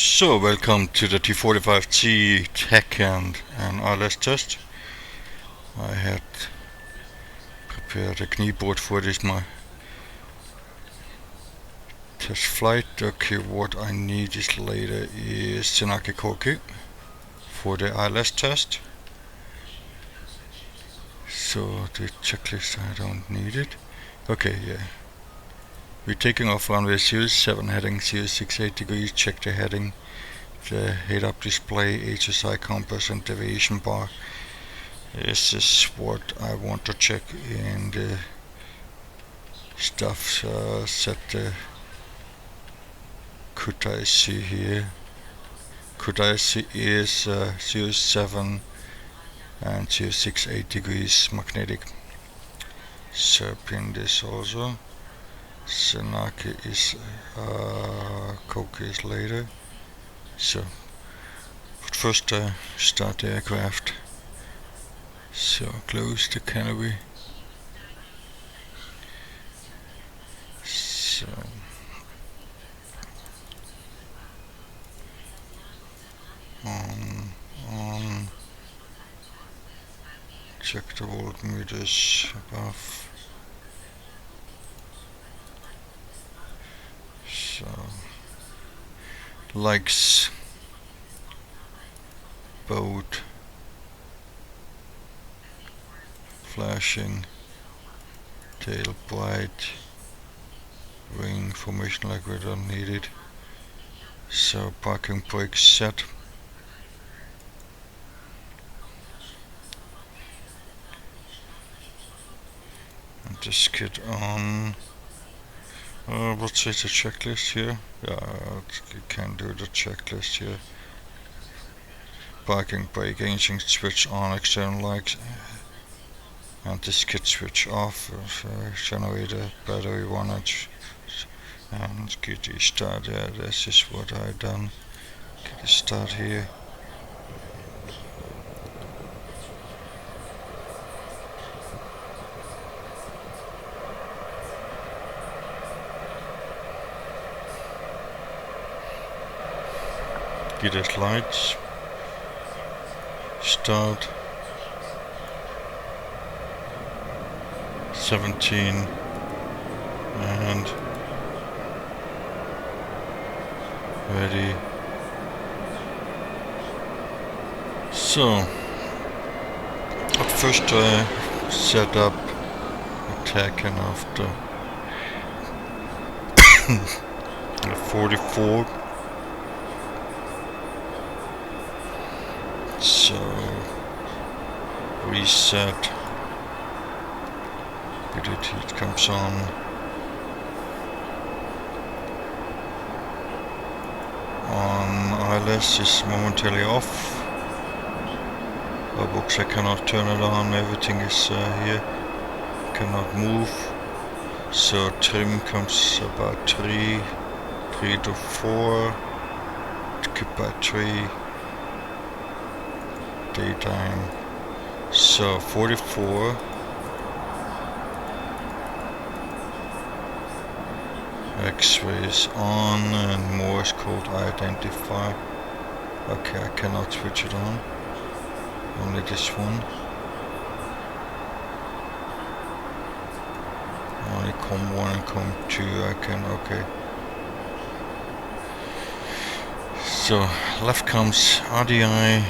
So, welcome to the T-45C TACAN and ILS test. I had prepared a kneeboard for this, my test flight. Okay, what I need is later is Senaki Koki for the ILS test. So, the checklist, I don't need it. Okay, yeah. We're taking off runway 07, heading 068 degrees, check the heading, the head-up display, HSI compass and deviation bar. This is what I want to check in the stuff. Set the could I see here. Could I see is 07 and 068 degrees magnetic. So pin this also. Senaki is Koki is later. So but first start the aircraft. So close the canopy. So on check the voltmeters above. So lights, boat, flashing, tail bright, wing formation like we don't need it. So parking brake set. And the skid on. What's the checklist here? Yeah, you can do the checklist here. Parking brake engine switch on, external lights, and the skid switch off. Generator, battery 1 inch, and get it start. Yeah, this is what I done. Get it start here. Get it lights. Start. 17 and ready. So at first I set up a TACAN after 44. So reset. It comes on. ILS is momentarily off. Books I cannot turn it on. Everything is here. Cannot move. So trim comes about 3 to 4. Keep by 3. Daytime. So 44. X-ray is on and Morse code identify. Okay, I cannot switch it on. Only this one. Only COM1 and COM2 I can, okay. So left comes RDI,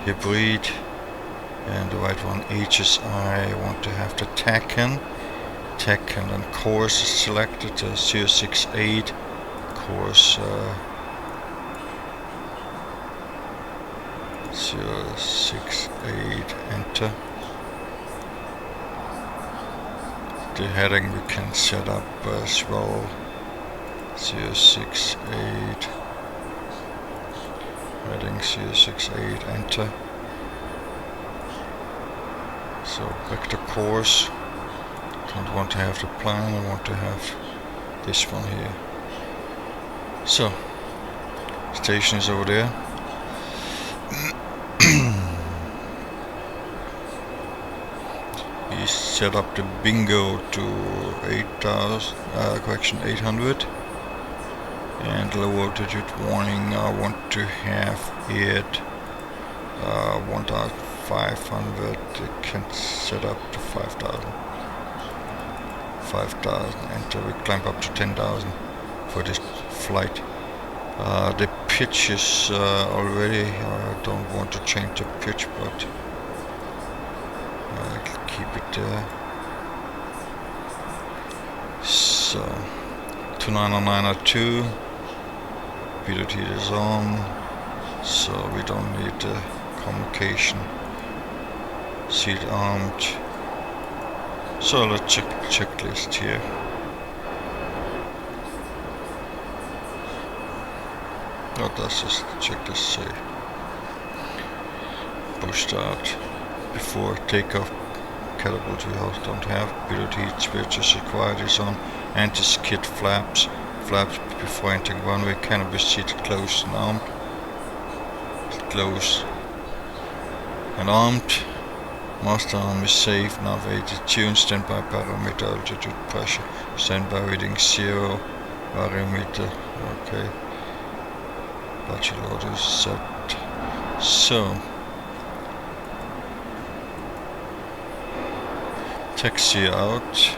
hybrid, and the right one HSI. I want to have the TACAN. And course is selected, 068 course 068, enter. The heading we can set up as well, 068, heading 068, enter. So back to course. Don't want to have the plan, I want to have this one here. So, station is over there. We set up the bingo to 800. And low altitude warning, I want to have it 1,500. It can set up to 5,000. 5,000, and we climb up to 10,000 for this flight. The pitch is already, I don't want to change the pitch, but I'll keep it there. So 29902, pilot heat is on, so we don't need the communication. Seat armed. So let's check the checklist here. What does this checklist say? Push start. Before takeoff, catapult we don't have. Pilot heat switch is required, is on. Anti-skid flaps. Flaps before entering runway. Canopy seat closed and armed. Closed and armed. Master arm is safe. Navigated tune. Standby parameter. Altitude pressure. Standby reading 0. Parameter. Okay. Battery load is set. So taxi out.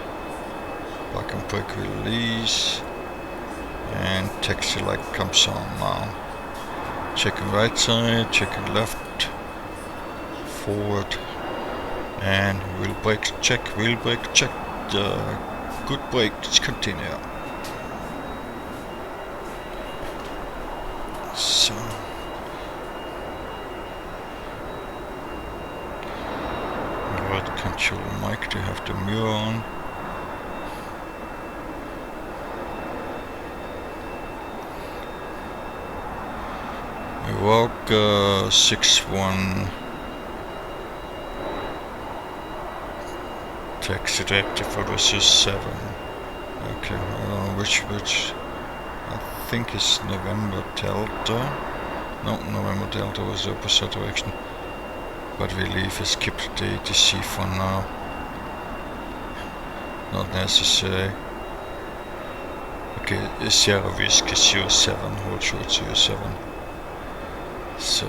Park and brake release. And taxi light comes on now. Checking right side, checking left, forward, and wheel brake check, wheel brake check. Good brake, let's continue. So right control mic to have the mirror on. Walk 61 taxi directive for the 7. Okay, I don't know which I think it's November Delta. No, November Delta was the opposite direction. But we leave and skip the ATC for now. Not necessary. Okay, Sierra Whiskey 07, hold short 07. So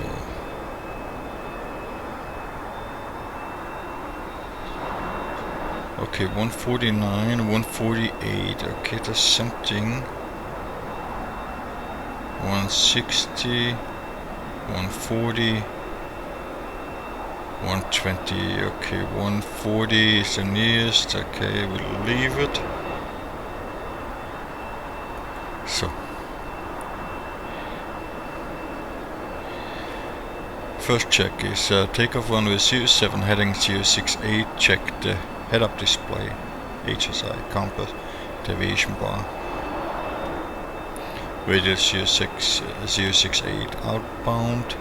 okay, 149, 148. Okay, that's something. 160, 140, 120. Okay, 140 is the nearest. Okay, we'll leave it. So first check is takeoff runway 07 heading 068. Check the head-up display, HSI, compass, deviation bar. Radial 068 outbound.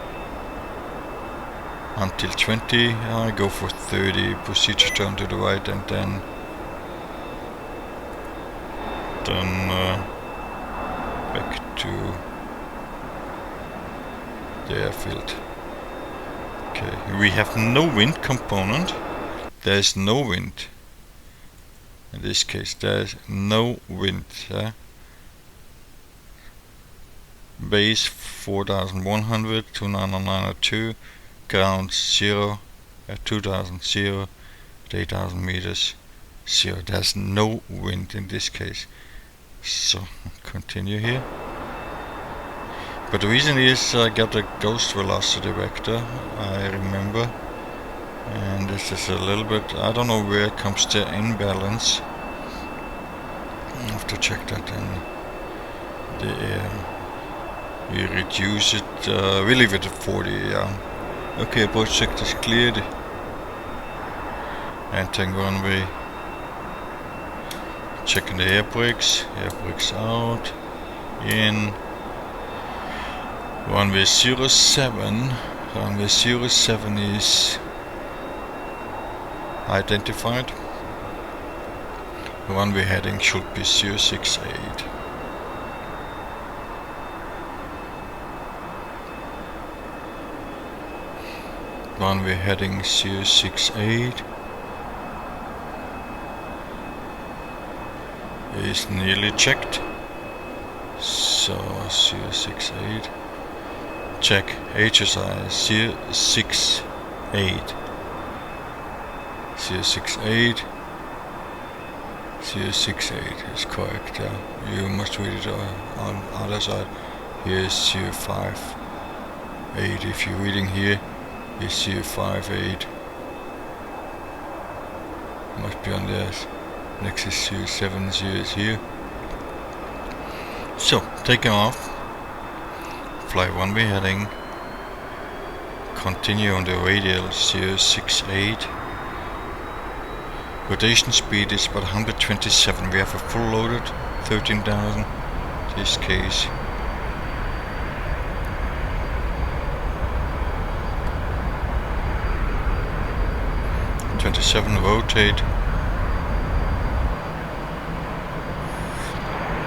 Until 20, I go for 30. Proceed to turn to the right and then back to the airfield. Okay, we have no wind component. There is no wind. In this case, there is no wind. Base 4100, 29902, ground 0 at 2000, 0 at 8000 meters, 0. There's no wind in this case. So continue here. But the reason is I got a ghost velocity vector, I remember, and this is a little bit, I don't know where comes the imbalance. I have to check that in the air. We reduce it, we leave it at 40, yeah. Okay, approach sector is cleared. Entering runway. Checking the air brakes out. In. Runway 07. Runway 07 is identified. Runway heading should be 068. Runway heading 068 is nearly checked. So 068. Check HSI 068. 068. 068 is correct. You must read it on other side. Here is 058. If you're reading here, is 058. Must be on there. Next is 070 is here. So, taking off. Fly one-way heading. Continue on the radial 068. Rotation speed is about 127. We have a full loaded 13,000. This case. Rotate.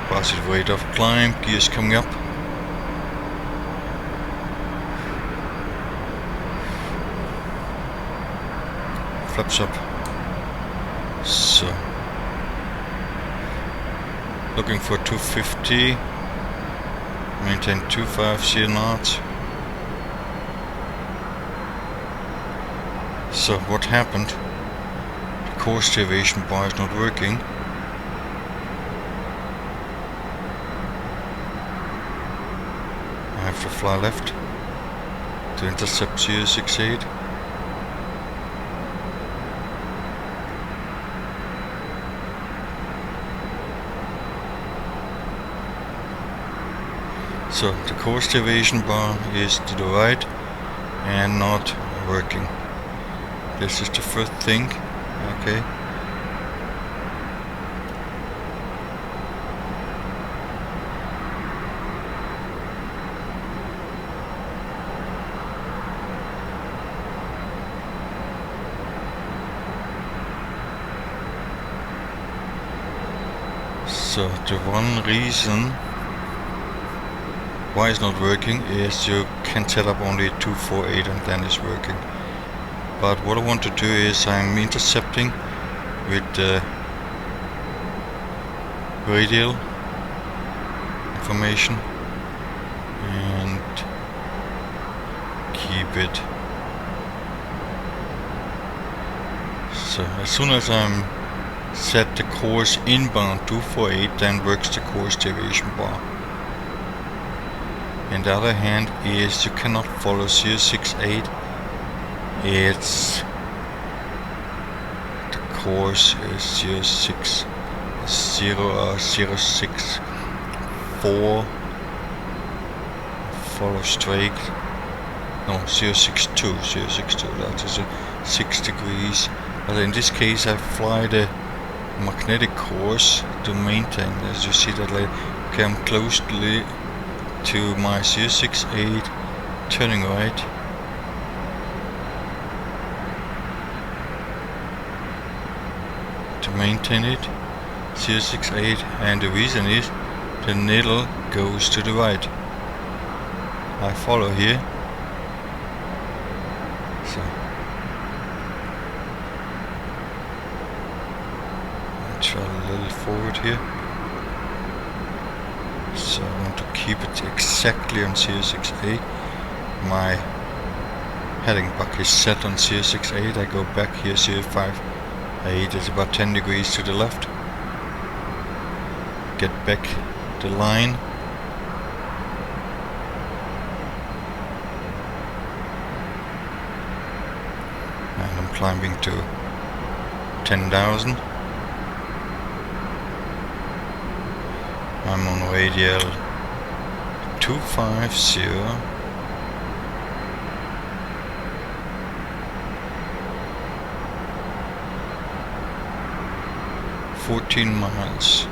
Positive rate of climb. Gears coming up. Flaps up. So, looking for 250. Maintain 25C knots. So, what happened? Course deviation bar is not working. I have to fly left to intercept 068. So the course deviation bar is to the right and not working. This is the first thing. Okay. So the one reason why it's not working is you can set up only 248 and then it's working. But what I want to do is I'm intercepting with the radial information and keep it. So as soon as I'm set the course inbound 248, then works the course deviation bar. And the other hand is you cannot follow 068. It's the course is 060 or 064. Follow straight. No, 062. That is 6 degrees. But in this case, I fly the magnetic course to maintain. As you see that later, okay, I'm closely to my 068, turning right. To maintain it, 068, and the reason is the needle goes to the right. I follow here. So I try a little forward here. So I want to keep it exactly on 068. My heading buck is set on 068. I go back here 058 is about 10 degrees to the left. Get back the line. And I'm climbing to 10,000. I'm on radial 250. 14 miles.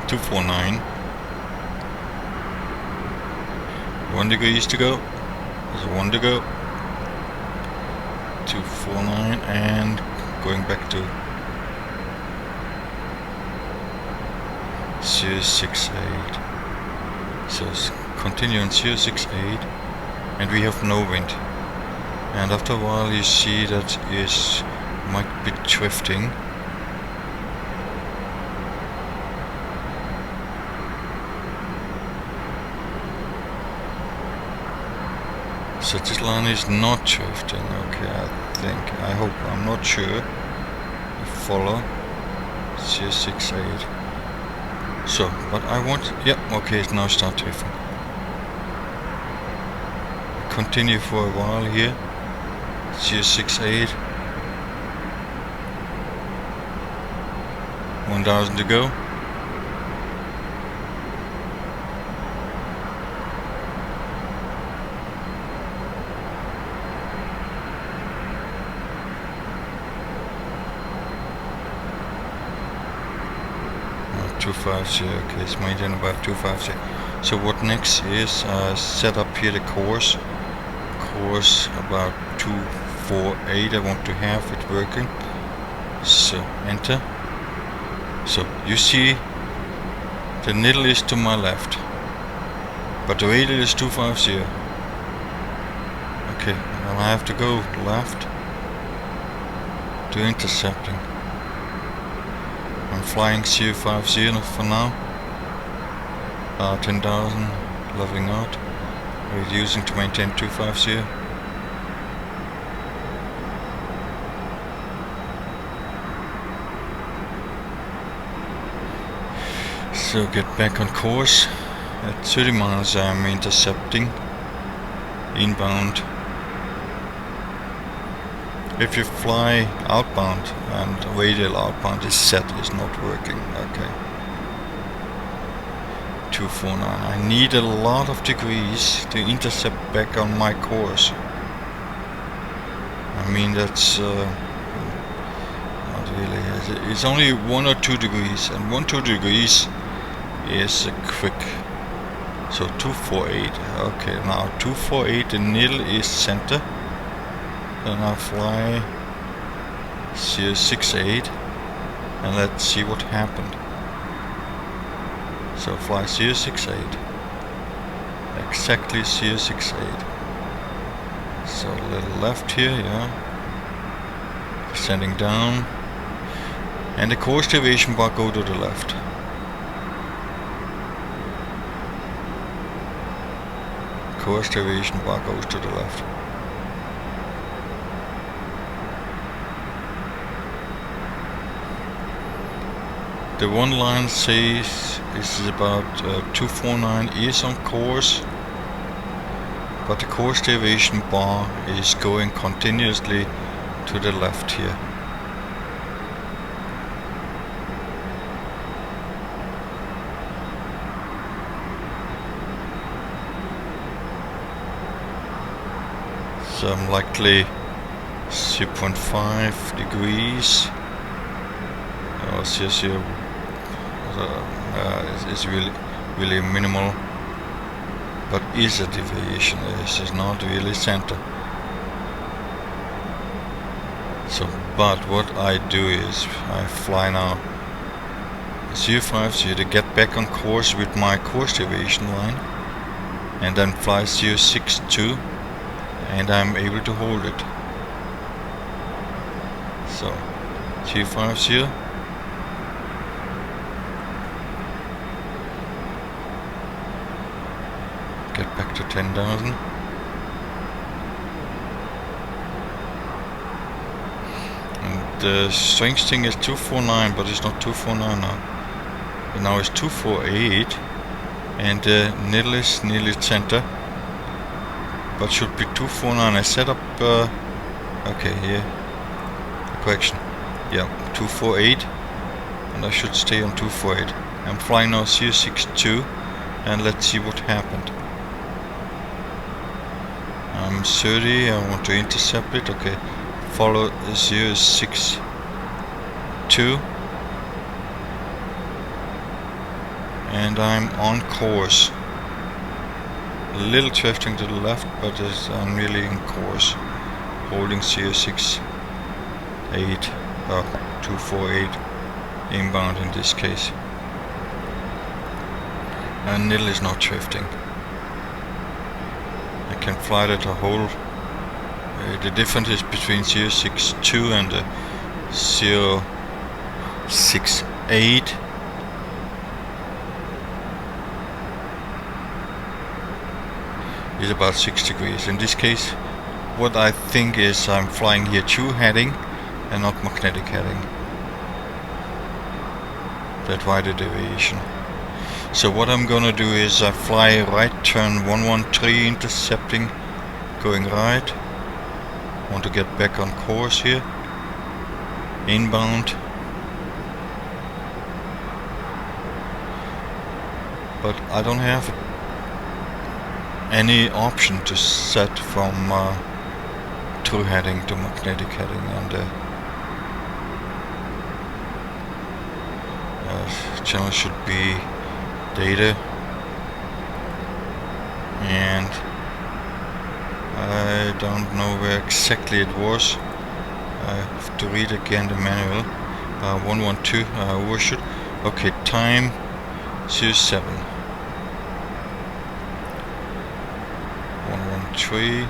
249. 1 degree to go. There's 1 to go. 249 and going back to 068. So continue on 068 and we have no wind. and after a while you see that it might be drifting. So this line is not drifting. Okay, I hope, I'm not sure. Follow CS68. So, but I want, yeah, okay, it's now start drifting. Continue for a while here. CS68. 1000 to go. Okay, it's maintained about 250. So what next is set up here the course about 248. I want to have it working. So enter. So you see the needle is to my left, but the radial is 250. Okay, and I have to go left to intercepting. I'm flying C50 for now. 10,000, leveling out. Reducing to maintain 250. So get back on course. At 30 miles I'm intercepting. Inbound. If you fly outbound and radial outbound is set, is not working. Okay. 249. I need a lot of degrees to intercept back on my course. I mean that's not really. It's only 1 or 2 degrees, and 1-2 degrees is quick. So 248. Okay, now 248. The needle is center. Then I fly CS68 and let's see what happened. So fly CS68, exactly CS68. So a little left here, yeah. Descending down, and the course deviation bar go to the left. Course deviation bar goes to the left. The one line says is about 249 is on course, but the course deviation bar is going continuously to the left here. So I'm likely 0.5 degrees. Oh, CSU is really minimal, but is a deviation. This is not really center. So, but what I do is I fly now 050 to get back on course with my course deviation line, and then fly 062, and I'm able to hold it. So 050. Get back to 10,000. And the strange thing is 249, but it's not 249 now. And now it's 248, and the needle is nearly center, but should be 249. I set up. Okay, here. Correction. Yeah, 248, and I should stay on 248. I'm flying now 062, and let's see what happened. I'm 30, I want to intercept it. Okay, follow 062, and I'm on course. A little drifting to the left, but I'm really in course, holding 068, 248 inbound in this case, and needle is not drifting. I can fly that a whole The difference is between 062 and 068. Is about 6 degrees. In this case, what I think is I'm flying here true heading and not magnetic heading. That why the deviation. So what I'm gonna do is I fly right turn 113 intercepting, going right. Want to get back on course here. Inbound. But I don't have any option to set from true heading to magnetic heading, and channel should be data, and I don't know where exactly it was. I have to read again the manual. 112 overshoot. Okay, time 07. 113.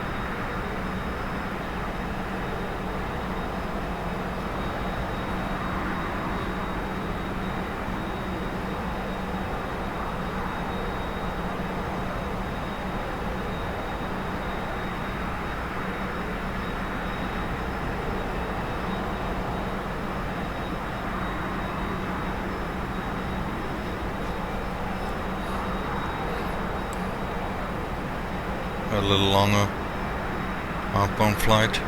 A little longer outbound flight.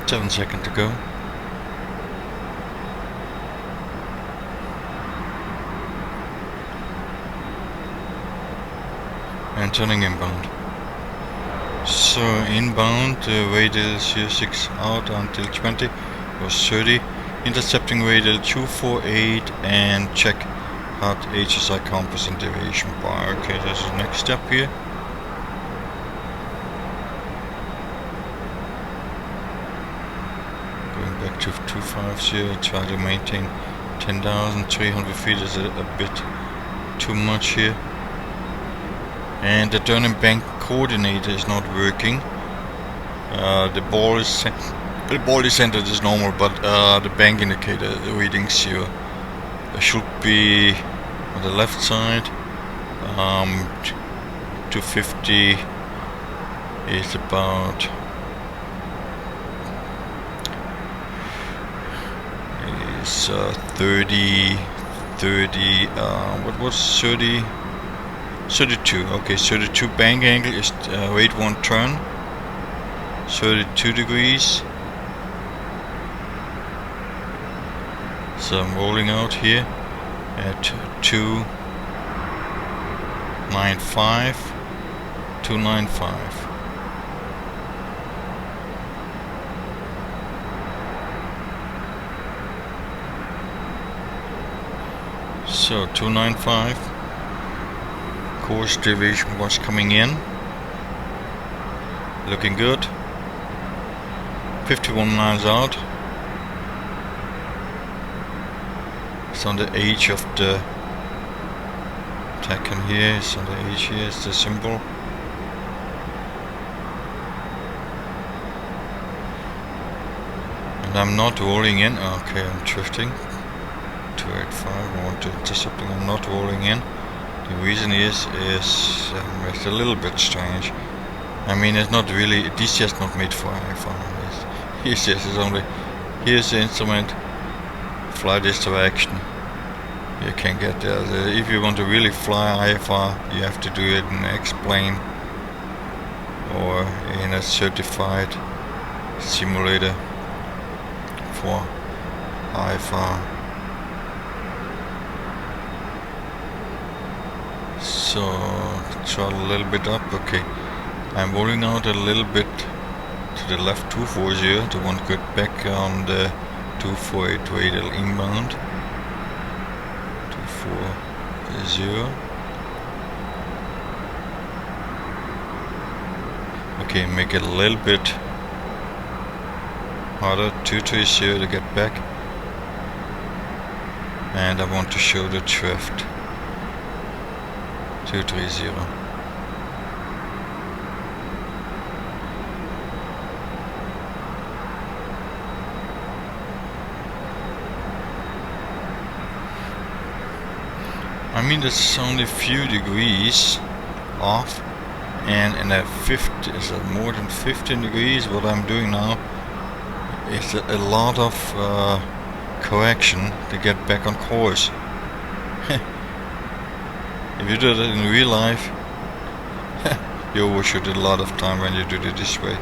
Seven seconds to go. And turning inbound. So inbound, radial 06 out until 20 was 30, intercepting radial 248, and check hard HSI compass and deviation bar. Okay, that's the next step here. Going back to 250, try to maintain 10,300 feet is a bit too much here. And the turn and bank coordinator is not working. The ball is centered as normal, but the bank indicator reading 0 should be on the left side. 250 is about is 30. What was 30? 32. Okay, 32 bank angle is rate 1 turn. 32 degrees. So I'm rolling out here at 295. 295. So 295. Course deviation was coming in, looking good. 51 miles out. It's on the edge of the TACAN here. It's on the edge here. It's the symbol. And I'm not rolling in. Okay, I'm drifting. 285. I want to intercept. I'm not rolling in. The reason is it's a little bit strange. I mean, it's not really, this is not made for IFR. This is only, here's the instrument, fly this direction. You can get there. If you want to really fly IFR, you have to do it in an X-plane or in a certified simulator for IFR. So throttle a little bit up. Okay, I'm rolling out a little bit to the left 240 to want to get back on the 248 radial inbound. 240. Okay, make it a little bit Harder, 230 to get back. And I want to show the drift. 230. I mean, it's only a few degrees off, and in a 50, is it more than 15 degrees? What I'm doing now is a lot of correction to get back on course. If you do that in real life, you overshoot a lot of time when you do it this way.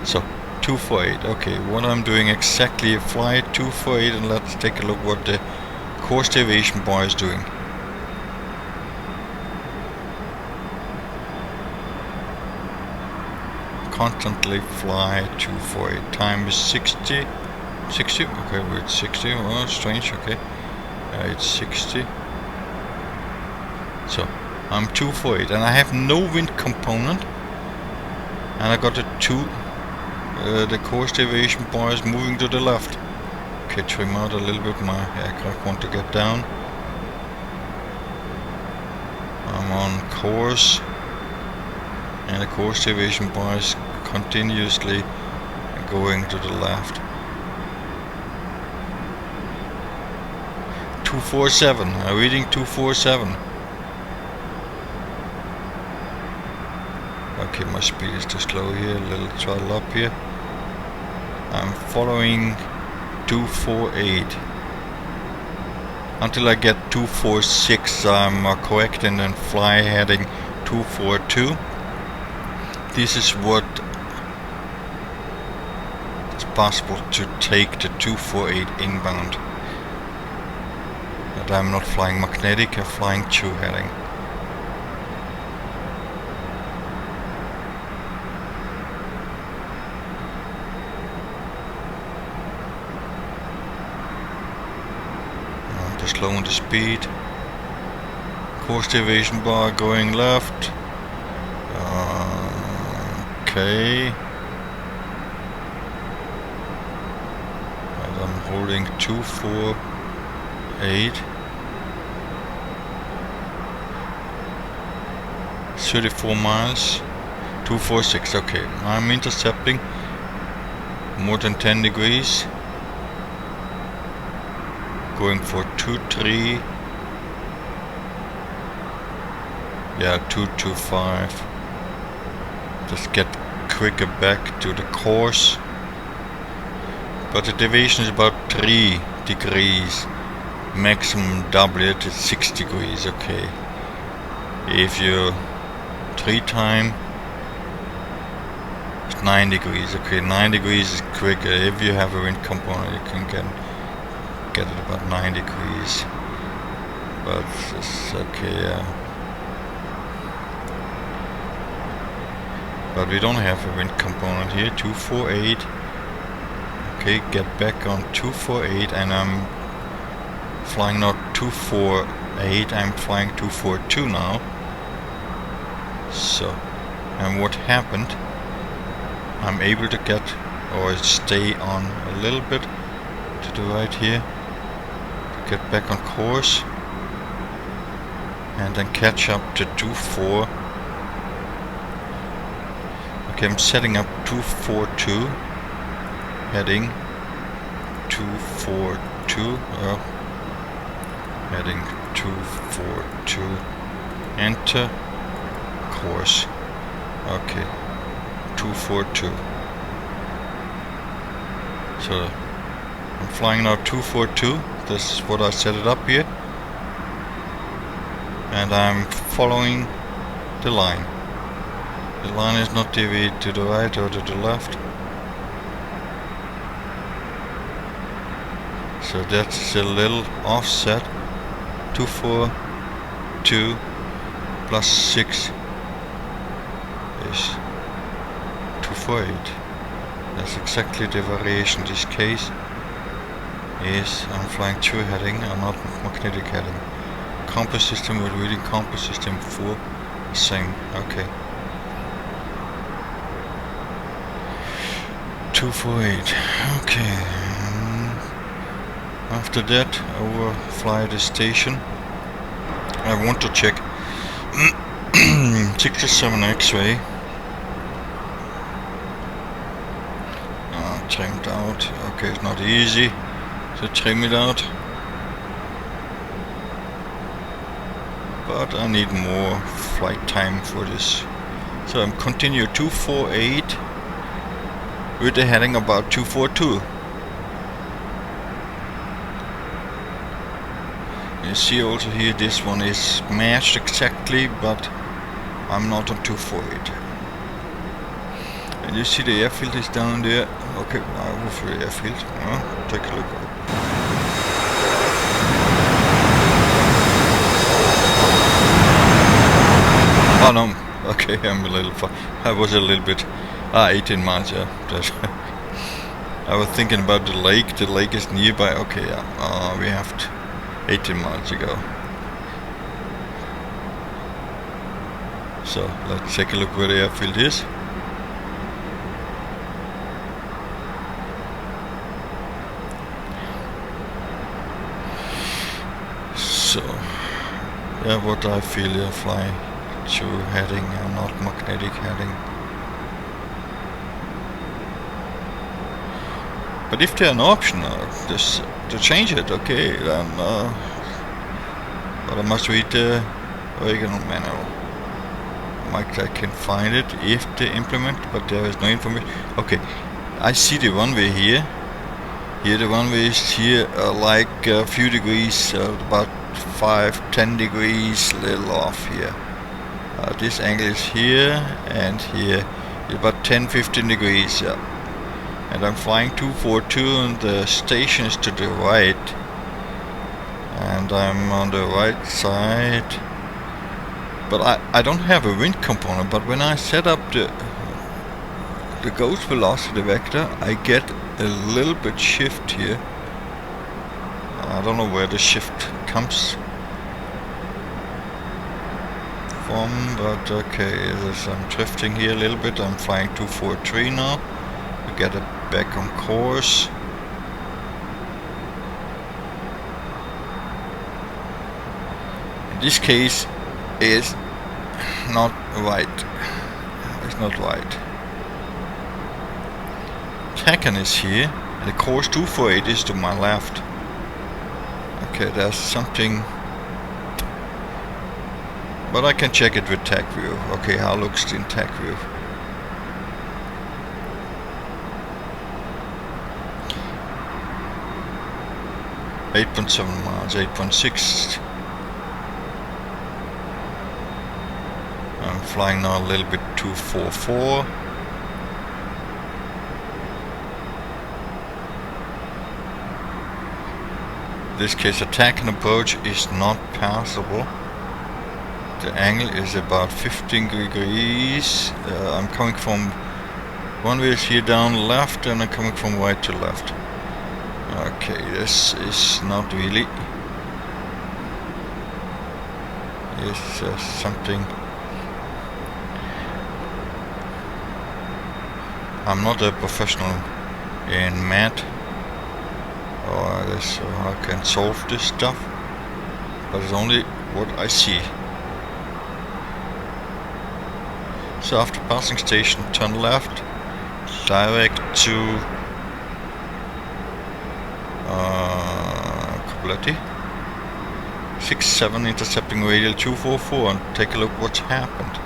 So 248. Okay, what I'm doing exactly, fly 248, and let's take a look what the course deviation bar is doing. Constantly fly 248. Time is 60. 60. Okay, we're at 60. Oh, strange. Okay, it's 60. So I'm 248, and I have no wind component, and I got the course deviation bar is moving to the left. Okay, trim out a little bit. My aircraft want to get down. I'm on course, and the course deviation bar is continuously going to the left. 247. I'm reading 247. Okay, my speed is too slow here. A little throttle up here. I'm following 248 until I get 246. I'm correcting and fly heading 242. This is what it's possible to take the 248 inbound. But I'm not flying magnetic, I'm flying true heading. I'm just slowing the speed. Course deviation bar going left. Okay. And I'm holding 248. 34 miles. 246. Okay, I'm intercepting more than 10 degrees. Going for 23. Yeah, 225. Just get quicker back to the course. But the deviation is about 3 degrees. Maximum double it is 6 degrees. Okay. If you 3 times, it's 9 degrees. Okay, 9 degrees is quicker. If you have a wind component, you can get it about 9 degrees. But it's okay, yeah. But we don't have a wind component here. 248. Okay, get back on 248, and I'm flying not 248, I'm flying 242 now. So, and what happened, I'm able to get or stay on a little bit to the right here, to get back on course, and then catch up to 24. Okay, I'm setting up 242, heading 242, heading 242, enter course. Okay, 242. So I'm flying now 242. This is what I set it up here, and I'm following the line. The line is not deviated to the right or to the left. So that's a little offset. 242 plus 6 is 248. That's exactly the variation. This case is I'm flying true heading and not magnetic heading. Compass system with reading compass system 4, same. Okay. 248. Okay. After that, overfly the station. I want to check 67 X-ray. Trimmed out. Okay, it's not easy to trim it out, but I need more flight time for this. So I'm continue 248 with the heading about 242. You see also here this one is matched exactly, but I'm not on 248. And you see the airfield is down there. Okay, I will for the airfield. Take a look. Oh no, okay, I'm a little far. I was a little bit, 18 miles, yeah. I was thinking about the lake is nearby. Okay, yeah, we have 18 miles to go. So, let's take a look where the airfield is. So, yeah, what I feel here, flying through heading and not magnetic heading. But if there's an option just to change it, okay, then but I must read the original manual. I can find it if they implement, but there is no information. Okay, I see the runway here. Here the runway is here like a few degrees, about 5-10 degrees, little off here. This angle is here and here, about 10-15 degrees. Yeah. And I'm flying 242 and the station is to the right. And I'm on the right side. But I don't have a wind component, but when I set up the ghost velocity vector, I get a little bit shift here. I don't know where the shift comes from, but okay, I'm drifting here a little bit. I'm flying 243 now to get it back on course. In this case, it's not right. It's not right. TACAN is here, and the course 248 is to my left. Okay, there's something, but I can check it with TAC view. Okay, how looks it in TAC view? .7 miles, 8.6. I'm flying now a little bit 244. In this case, a TACAN approach is not passable. The angle is about 15 degrees. I'm coming from one way is here down left, and I'm coming from right to left. Okay, this is not really. It's something. I'm not a professional in math or this, I can solve this stuff, but it's only what I see. So after passing station, turn left, direct to Cobleti 67, intercepting radial 244, and take a look what's happened.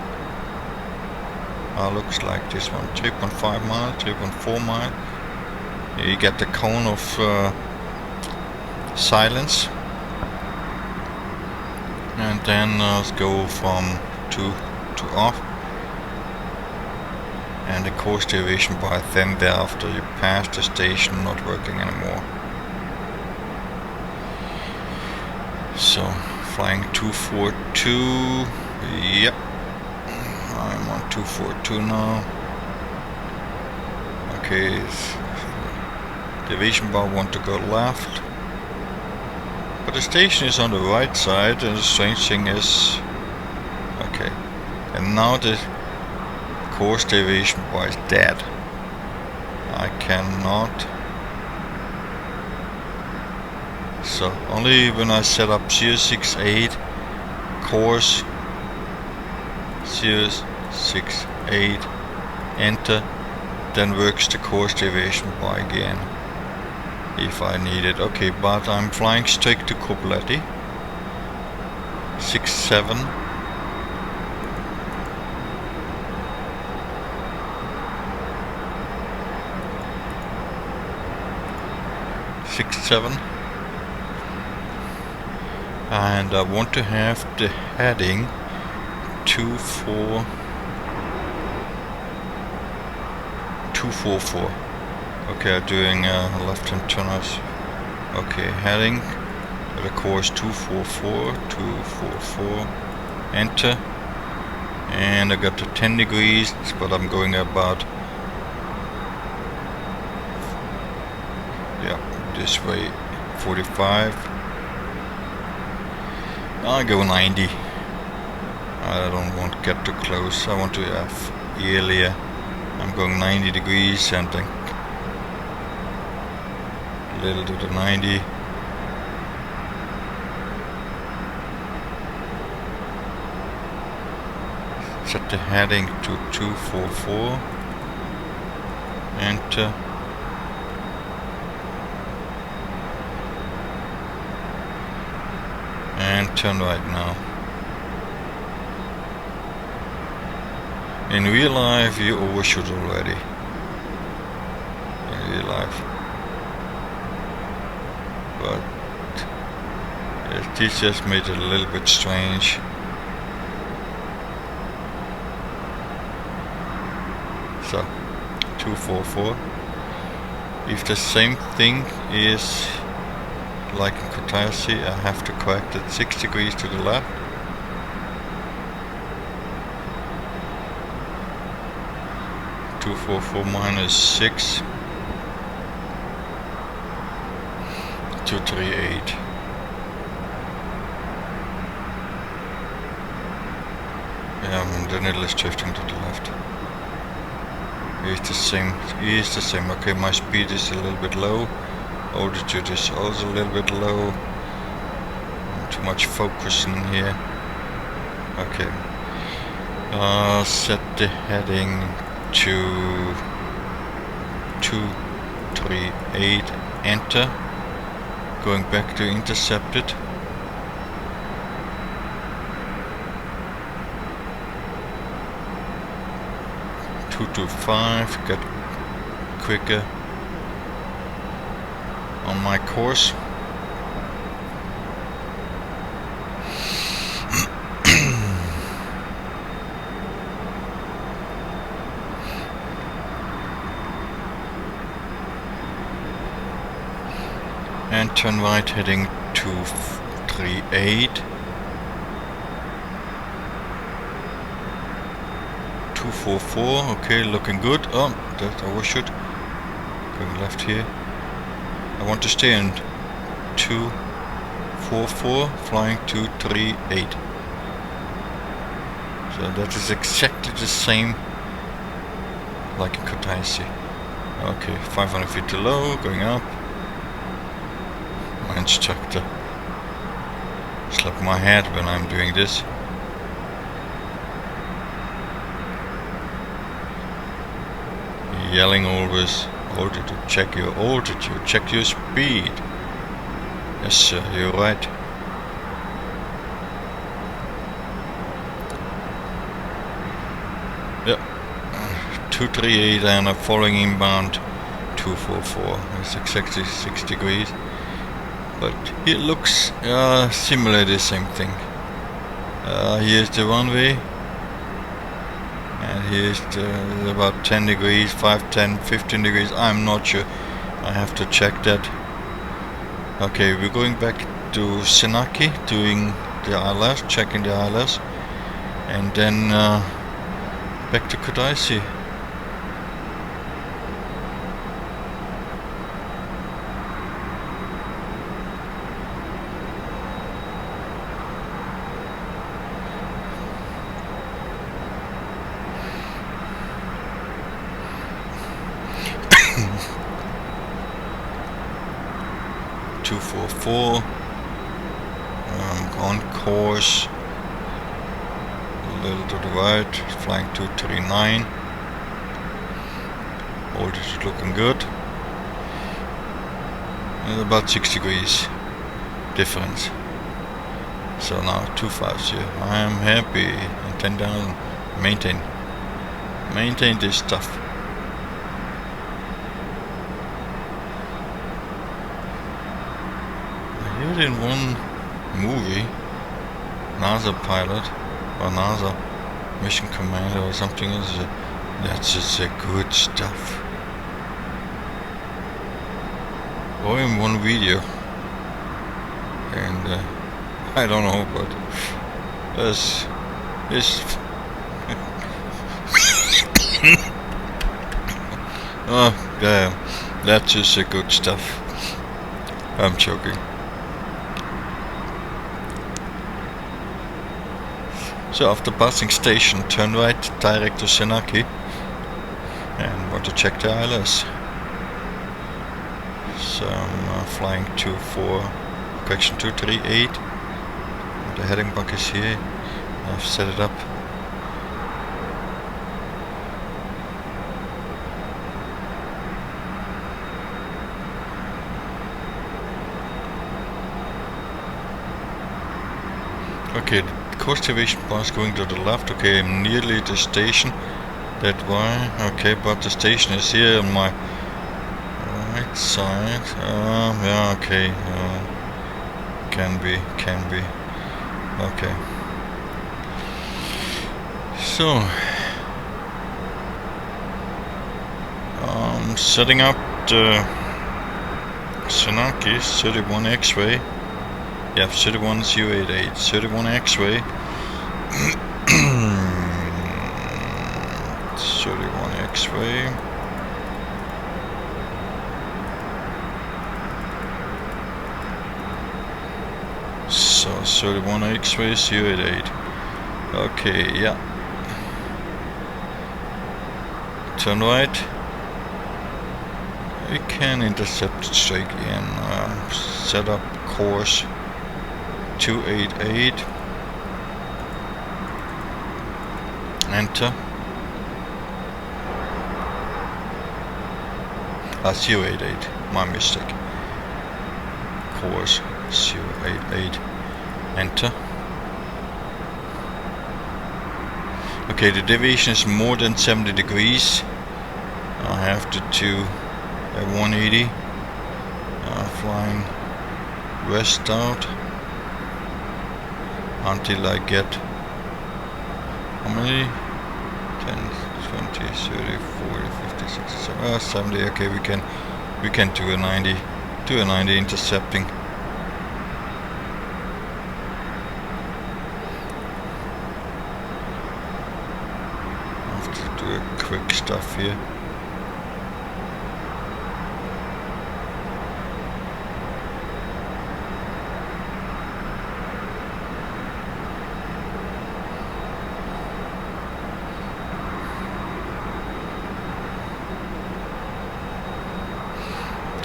Looks like this one, 3.5 mile, 3.4 mile. You get the cone of silence, and then go from to off, and the course deviation by then thereafter you pass the station not working anymore. So flying 242, yep, I'm on 242 now. Okay, deviation bar want to go left, but the station is on the right side, and the strange thing is, okay, and now the course deviation bar is dead. I cannot. So only when I set up 068 course 068 enter, then works the course deviation bar again if I need it. Okay, but I'm flying straight to Kobleti 67 67, and I want to have the heading 244. Okay, I'm doing left-hand turners. Okay, heading the course 244, enter, and I got to 10 degrees, but I'm going about, yeah, this way, 45. I go 90. I don't want to get too close. I want to have earlier. I'm going 90 degrees and then a little to the 90. Set the heading to 244. Enter. And turn right now. In real life you overshoot already. In real life. But this just made it a little bit strange. So 244. If the same thing is like in Caucasus, I have to correct it 6 degrees to the left. -6 238. The needle is drifting to the left. It's the same. It's the same. Okay, my speed is a little bit low. Altitude is also a little bit low. Too much focus in here. Okay. Set the heading to 238. Enter. Going back to intercepted. Two to 5. Get quicker on my course. And turn right heading 238. 244, okay, looking good. Oh, that overshoot. Going left here. I want to stay in 244, flying 238. So that is exactly the same like in Caucasus. Okay, 500 feet too low, going up. My instructor slap my head when I'm doing this. Yelling always, altitude, check your altitude, check your speed. Yes sir, you're right. Yep, 238 and I'm following inbound 244. It's exactly 6 degrees. But it looks similar, the same thing. Here's the runway. And here's about 10 degrees, 5, 10, 15 degrees, I'm not sure. I have to check that. Okay, we're going back to Senaki, doing the ILS, checking the ILS. And then back to Caucasus. 244. On course, a little to the right, flying 239. Voltage is looking good. And about 6 degrees difference. So now 250. I am happy. And 10,000. Maintain this stuff. I heard in one movie, NASA pilot or NASA mission commander or something is that's just a good stuff. Or in one video, and I don't know, but this oh damn, that's just a good stuff. I'm joking. So after passing station, turn right direct to Senaki and want to check the ILS. So I'm flying 238. The heading buck is here. I've set it up. Okay, the course deviation bar is going to the left. Okay, I'm nearly the station. That's why. Okay, but the station is here on my right side. Yeah, okay. Can be. Okay. So, setting up the Senaki 31 X-ray. Yeah, 31 088, 31 X-ray. 31 X-ray. So 31 X-ray 088. Okay, yeah. Turn right. We can intercept it straight and set up course 288. Enter. 088. My mistake. Course 088. Enter. Okay, the deviation is more than 70 degrees. I have to do a 180. Flying west out until I get how many? 10, 20, 30, 40, 50, 60, 70. Okay, we can do a 90. Do a 90 intercepting. I have to do a quick stuff here.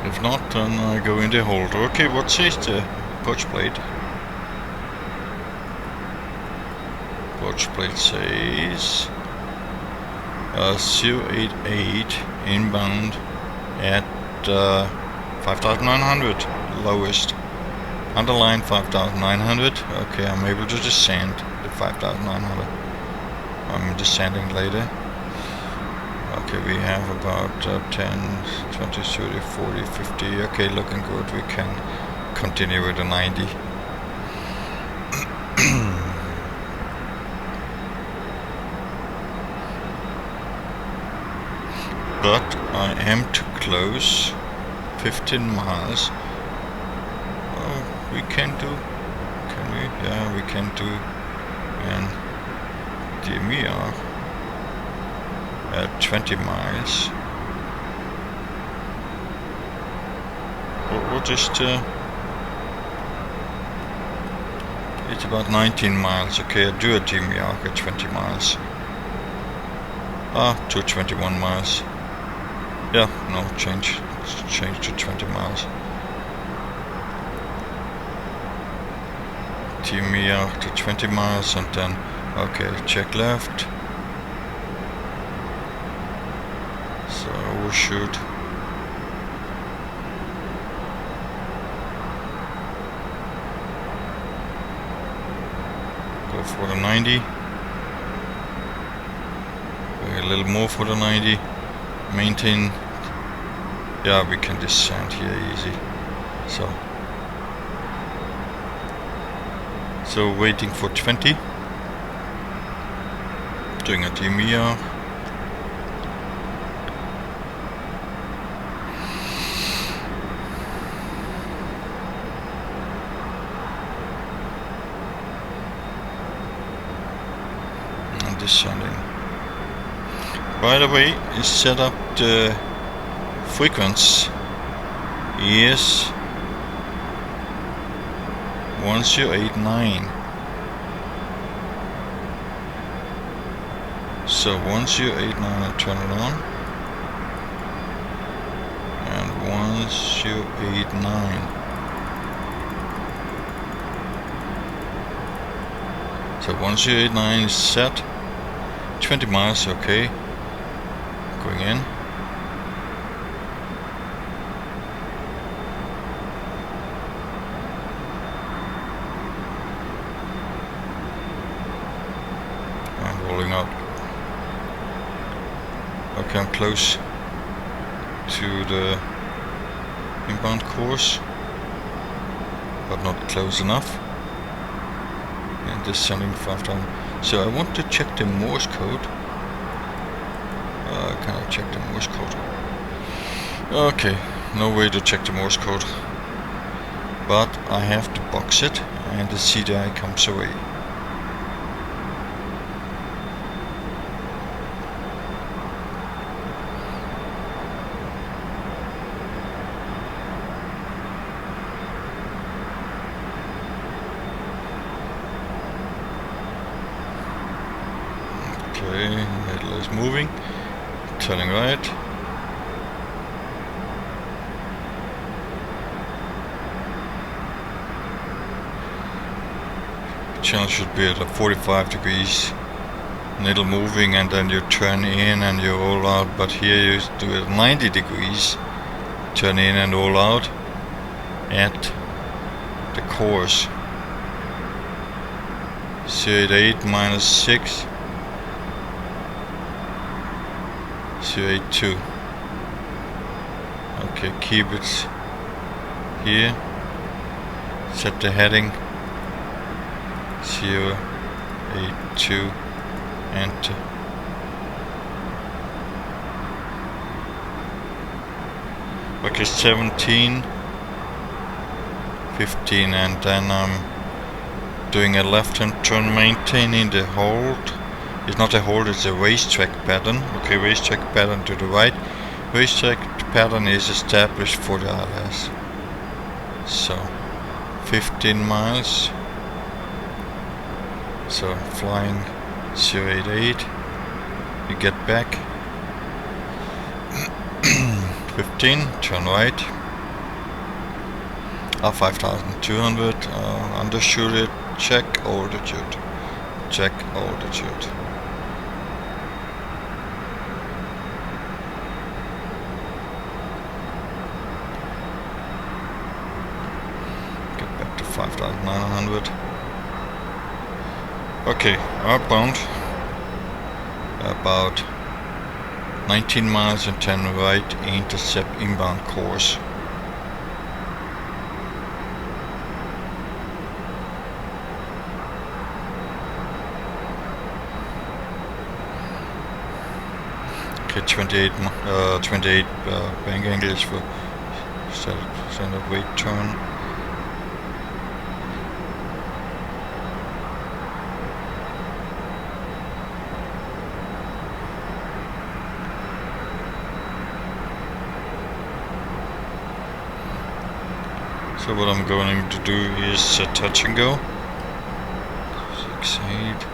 If not, then I go in the holder. Okay, what says the approach plate? Approach plate says 088 inbound at 5,900 lowest. Underline 5,900. Okay, I'm able to descend the 5,900. I'm descending later. Okay, we have about 10, 20, 30, 40, 50. Okay, looking good. We can continue with a 90. But I am too close. 15 miles. Oh, we can do. Can we? Yeah, we can do. And DMR. 20 miles. What is the... It's about 19 miles. Okay, I do a DMR at 20 miles. To 21 miles. Yeah, no, change to 20 miles. TME to 20 miles and then, okay, check left. So overshoot. Go for the 90. Go a little more for the 90. Maintain. Yeah, we can descend here easy. So waiting for 20. Doing a TME. And descending. By the way, is set up the frequency is 1089. So 1089 and turn it on. And 1089. So 1089 is set. 20 miles, okay. Going in. And rolling out. Okay, I'm close to the inbound course, but not close enough. And descending 5,000. So I want to check the Morse code. Can I check the Morse code? Okay, no way to check the Morse code. But I have to box it and the CDI comes away. Okay, middle is moving. Turning right. Channel should be at a 45 degrees. Needle moving and then you turn in and you roll out, but here you do it 90 degrees. Turn in and roll out at the course. 088 minus 6. 082. Okay, keep it here. Set the heading 082. Enter. Okay, 17, 15, and then I'm doing a left-hand turn, maintaining the hold. It's not a hold, it's a racetrack pattern. Okay, racetrack pattern to the right. Racetrack pattern is established for the ILS. So, 15 miles. So, flying 088. You get back. 15, turn right. 5,200. Undershoot it. Check altitude. Check altitude. Get back to 5,900. Okay, outbound. About 19 miles and 10 right, intercept inbound course. Okay, 28 bank angles for standard weight turn. So what I'm going to do is touch and go. 6-8.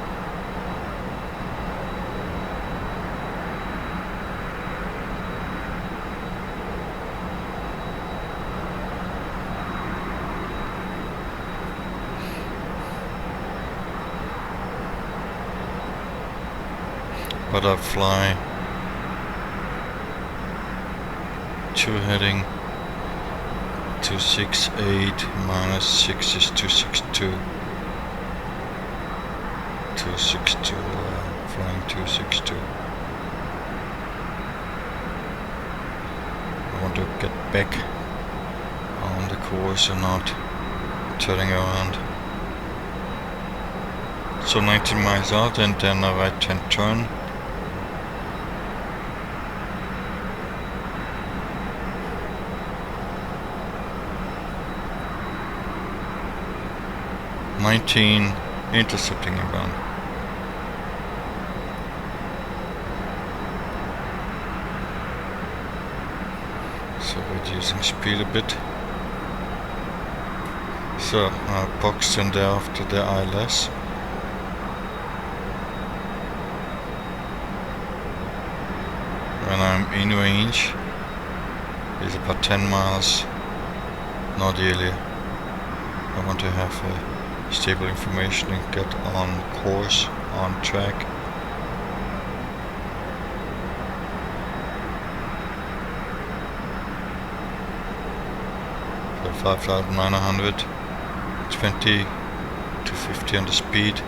butterfly, 2 heading, 268 minus 6 is 262. 262, flying 262. I want to get back on the course and not turning around. So 19 miles out and then a right hand turn. Intercepting inbound. So reducing speed a bit. So boxed in there after the ILS. When I'm in range, is about 10 miles, not really. I want to have stable information and get on course, on track. So 5,900, 20 to 50 on the speed.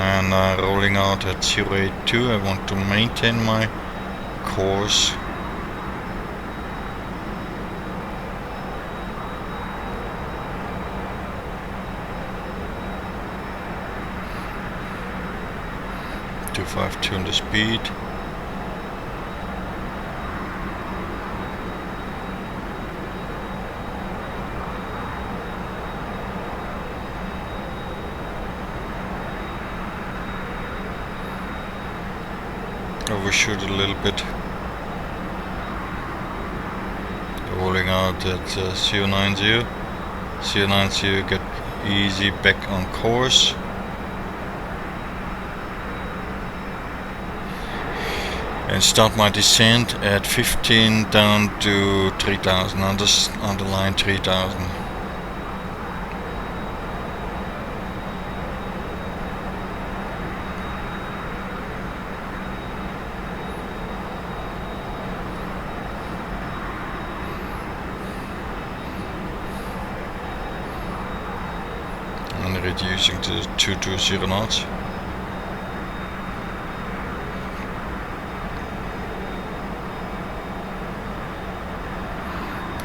And rolling out at 082, I want to maintain my course. To 52 on the speed. Overshoot a little bit. Rolling out at 090. 090, get easy back on course. And start my descent at 15 down to 3000, on the line 3000. And reducing to 220 knots.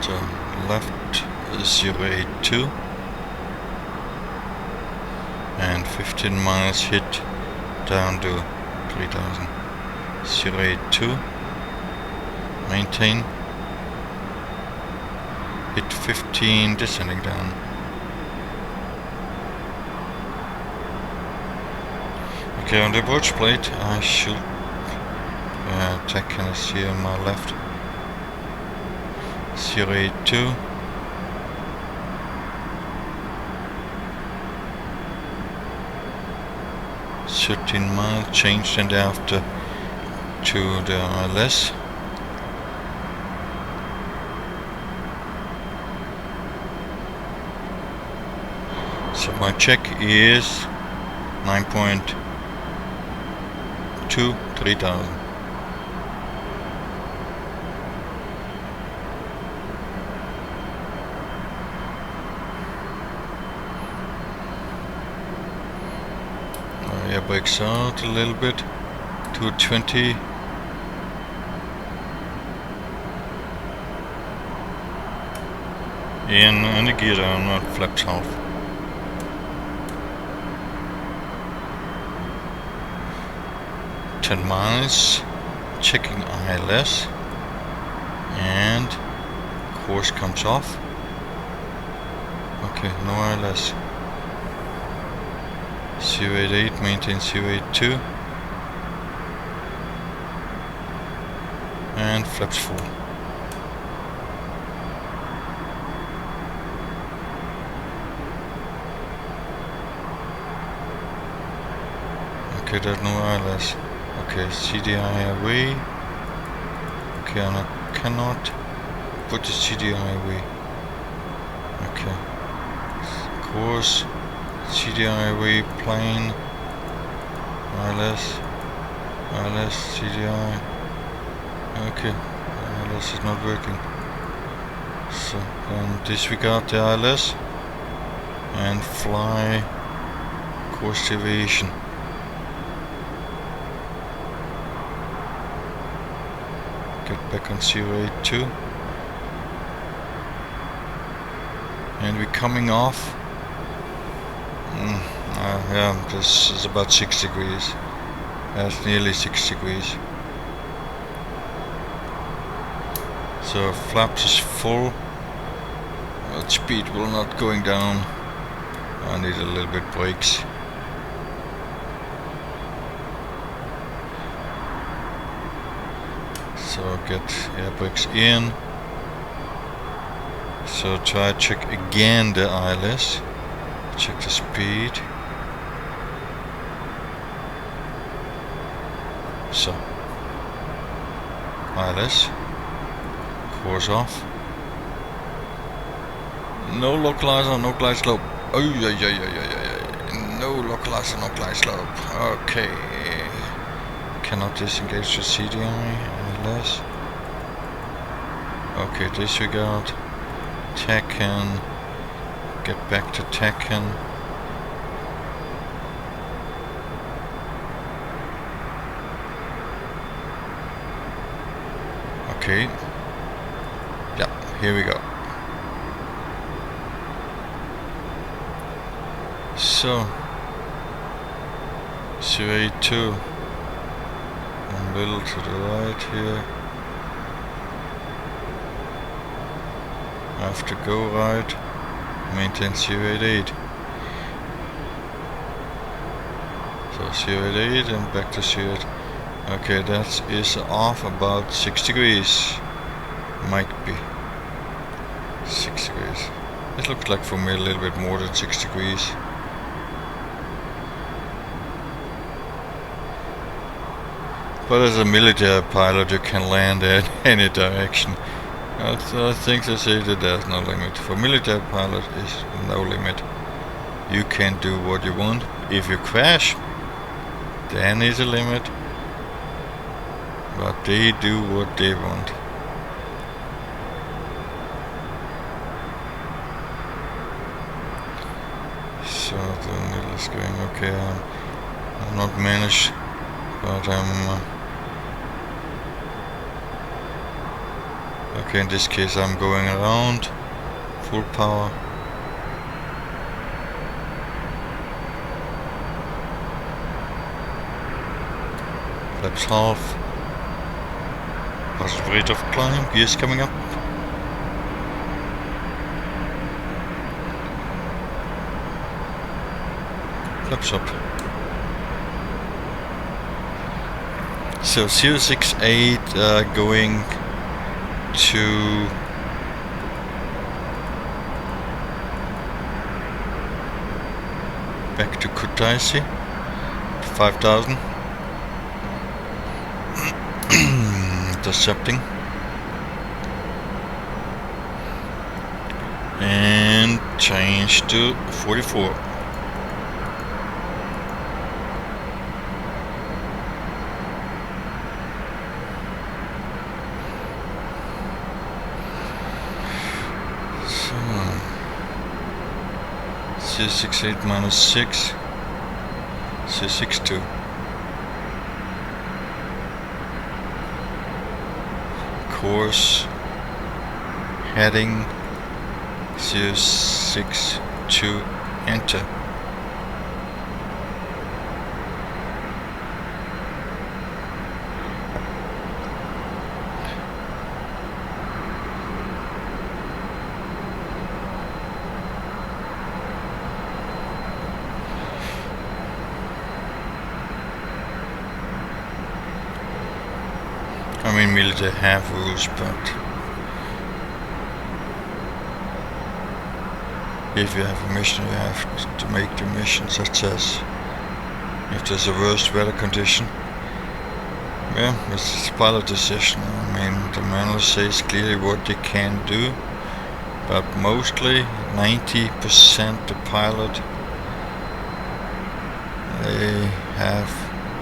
So left 082 and 15 miles hit down to 3000. 082, maintain, hit 15, descending down. Okay, on the approach plate I should TACAN is here on my left. 082, mile, changed and after to the ILS. So my check is 9.2, 3000. Brakes out a little bit, 220. In the gear down, not flaps half. $10 miles, checking ILS, and course comes off. Okay, no ILS. 088, maintain 082, and flaps full. Okay, there's no ILS. Okay, CDI away. Okay, and I cannot put the CDI away. Okay. Course, CDI plane, ILS, CDI. Okay, ILS is not working. So then disregard the ILS and fly course deviation. Get back on 082. And we're coming off. Yeah, this is about 6 degrees. That's nearly 6 degrees. So flaps is full. But speed will not going down. I need a little bit brakes. So get air brakes in. So try check again the ILS. Check the speed. So ILS. Course off. No localizer, no glide slope. Oh yeah. No localizer, no glide slope. Okay. Cannot disengage the CDI. ILS. Okay, disregard. TACAN. Get back to TACAN. Okay. Yeah, here we go. So 082. A little to the right here. I have to go right. Maintain 088. So 088 and back to 088. Okay, that is off about 6 degrees. Might be 6 degrees. It looks like for me a little bit more than 6 degrees. But as a military pilot you can land in any direction. I think they say that there's no limit. For military pilot is no limit. You can do what you want. If you crash, then is a limit. But they do what they want. So the needle is going okay. I'm not managed, but I'm okay. In this case, I'm going around full power. Flaps half. Positive rate of climb. Gears coming up. Flaps up. So 068 going to back to Caucasus, 5,000. Intercepting and change to 44. So 068 minus 6, 062. Course heading 062, enter. I mean, military have rules, but if you have a mission, you have to make the mission, such as if there's a worst weather condition. Yeah, it's a pilot decision. I mean, the manual says clearly what they can do, but mostly 90% the pilot, they have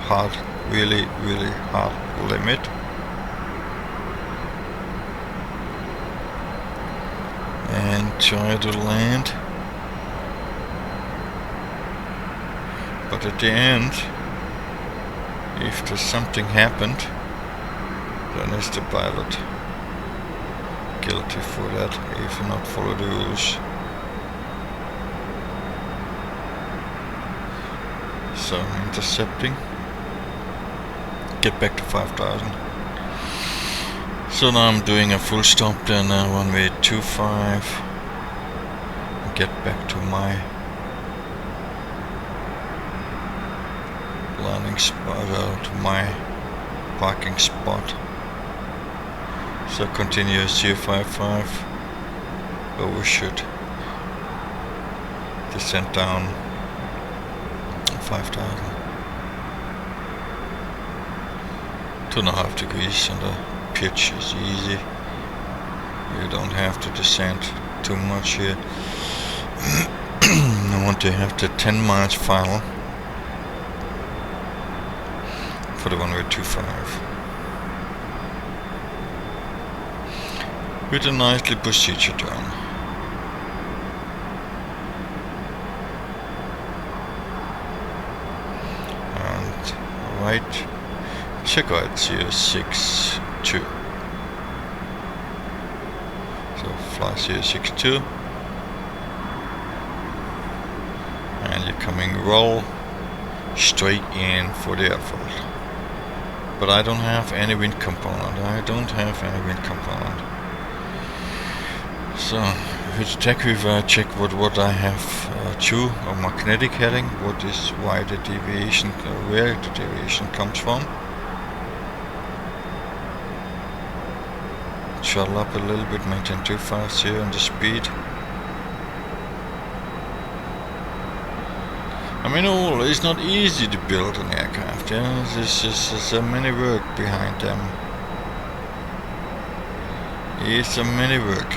hard, really hard limit. And try to land, but at the end, if there's something happened, then is the pilot guilty for that if you not follow the rules. So intercepting, get back to 5,000. So now I'm doing a full stop, then runway 25, get back to my landing spot, to my parking spot. So continue 055, overshoot, descent down 5,000. 2.5 degrees and the pitch is easy. You don't have to descend too much here. I want to have the 10 miles final for the runway 25 with a nicely procedure down. And right, check out 062. So fly 062, and you're coming roll straight in for the airfoil. But I don't have any wind component. So with the tech review, I check what I have true or magnetic heading, what is why the deviation, where the deviation comes from. Shuttle up a little bit, maintain 250 on the speed. I mean, it's not easy to build an aircraft, yeah? There's many work behind them. It's a many work.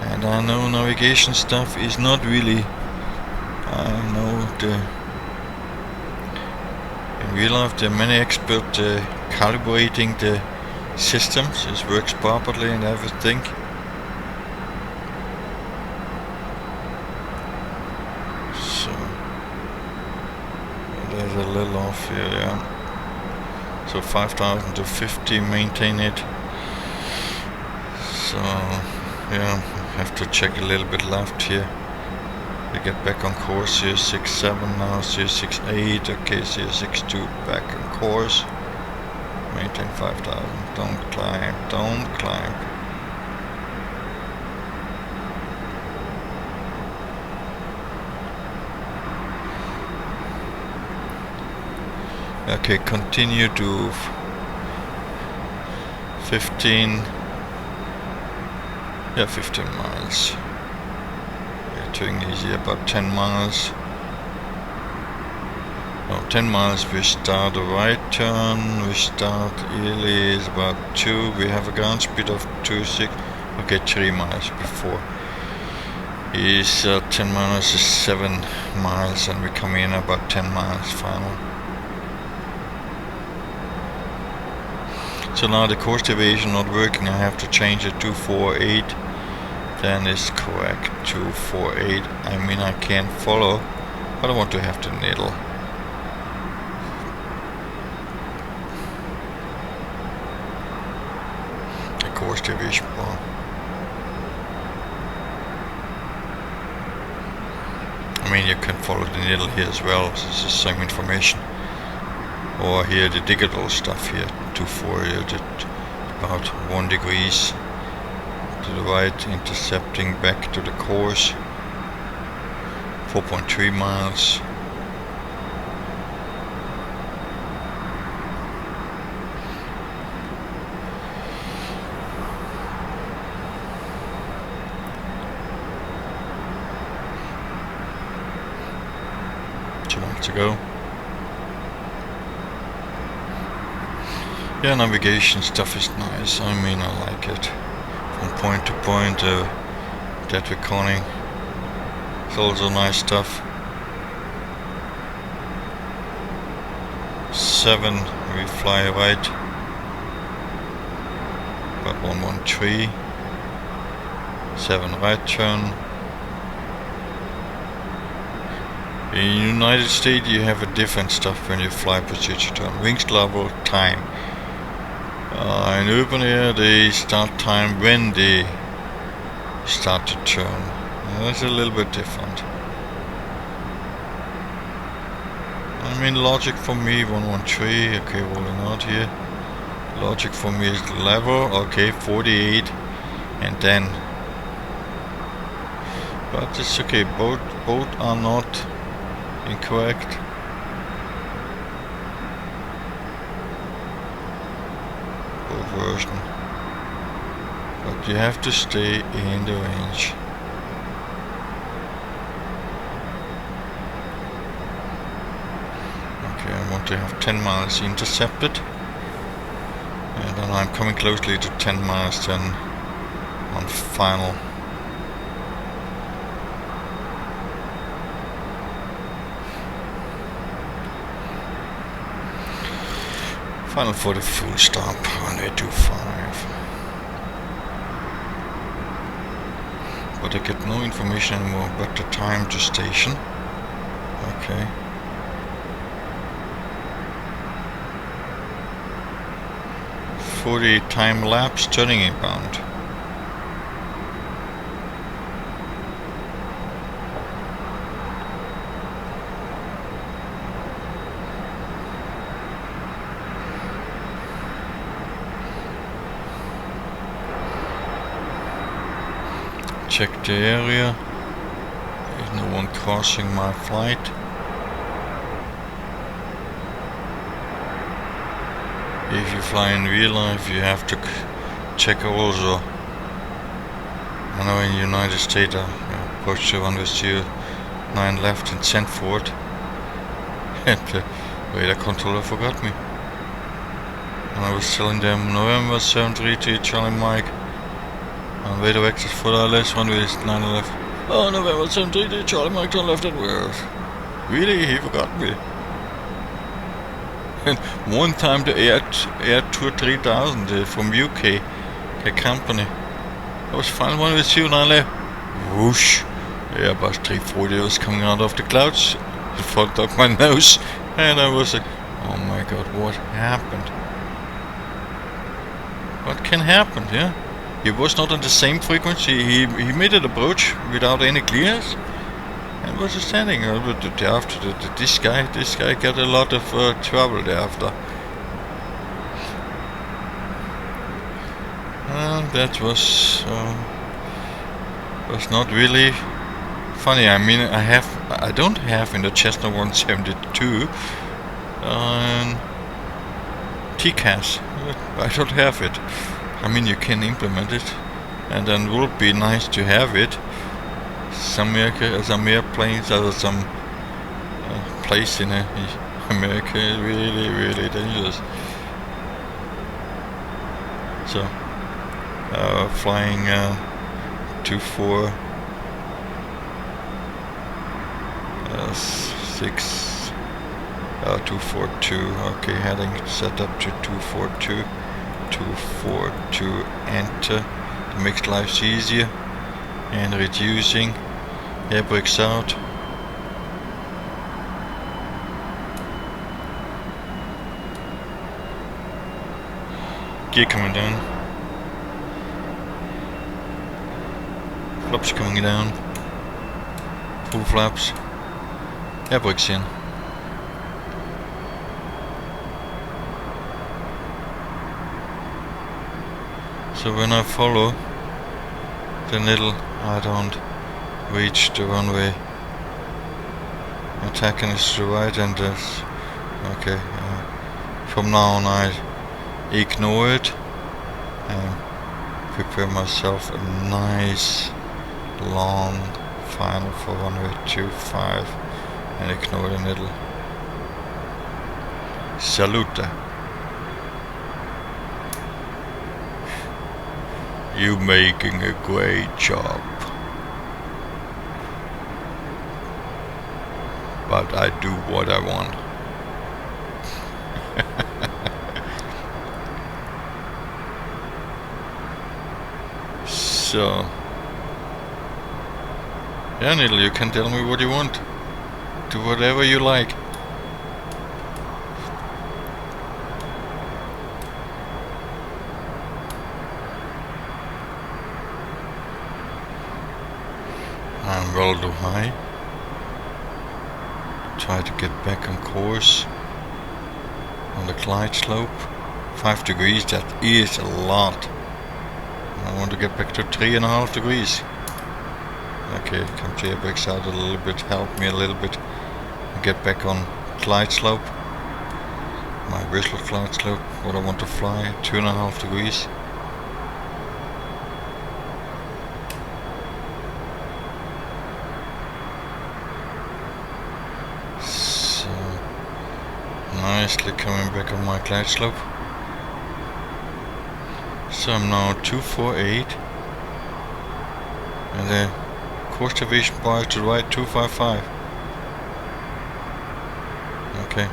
And I know navigation stuff is not really, I know in real life there are many experts calibrating the systems, it works properly and everything. So there's a little off here, yeah. So 5,000 to 50, maintain it. So yeah, have to check a little bit left here. We get back on course. 067 now, 068, okay, 062 back on course. Maintain 5,000, don't climb. Okay, continue to 15 miles. We're doing easy, about 10 miles. No, 10 miles we start a right turn, we start early is about 2, we have a ground speed of 2.6, okay, 3 miles before. Is 10 miles is 7 miles and we come in about 10 miles final. So now the course deviation not working, I have to change it to 248, then it's correct, 248, I mean I can follow, but I want to have the needle. Course deviation bar. I mean you can follow the needle here as well, this is the same information. Or here the digital stuff here, 240 about 1 degrees to the right, intercepting back to the course, 4.3 miles. To go. Yeah, navigation stuff is nice. I mean, I like it. from point to point. That recording. It's also nice stuff. 7, we fly right. Got 113. 7 right turn. In the United States you have a different stuff when you fly position turn. Wings level, time. In open air they start time when they start to turn. That's a little bit different. I mean, logic for me 113, okay, rolling out here. Logic for me is level, okay, 48, and then. But it's okay, both are not incorrect. Both version. But you have to stay in the range. Okay, I want to have 10 miles intercepted. And then I'm coming closely to 10 miles then on final. Final for the full stop on 825. But I get no information anymore about the time to station. Okay. For the time lapse turning inbound. Check the area. There's no one crossing my flight. If you fly in real life, you have to check also. I know in the United States, approach to 109 left and sent forward, and the radar controller forgot me. And I was telling them November 733 Charlie Mike. On radar access for the ILS, 109 left. Oh, November 733 Charlie Mike, turn left and west. Really? He forgot me. And one time the Air Tour 3000 from UK, a company, I was flying one with 09 left. Whoosh! Airbus 340 was coming out of the clouds. It fogged up my nose, and I was like, oh my god, what happened? What can happen, yeah? He was not on the same frequency. He made an approach without any clearance, and was standing after this guy got a lot of trouble thereafter. That was not really funny. I mean, I don't have in the Cessna 172 TCAS. I don't have it. I mean, you can implement it, and then it would be nice to have it. Some airplanes, some place in America is really, really dangerous. So, flying 242. Okay, heading set up to 242. 242, enter to make life easier, and reducing. Air brakes out. Gear coming down. Flaps coming down. Full flaps. Air brakes in. So when I follow the needle, I don't reach the runway. TACAN is to the right, and that's okay. From now on I ignore it and prepare myself a nice long final for runway 25 and ignore the needle. Salute. You making a great job. But I do what I want. So, yeah, Needle, you can tell me what you want. Do whatever you like. I'm well too high. Try to get back on course on the glide slope. 5 degrees, that is a lot. I want to get back to 3.5 degrees. Okay, come to airbags out a little bit, help me a little bit. Get back on glide slope. My whistle glide slope, what I want to fly, 2.5 degrees. So, nicely coming back on my glide slope. So I'm now 248. And the course deviation bar to the right, 255. Okay.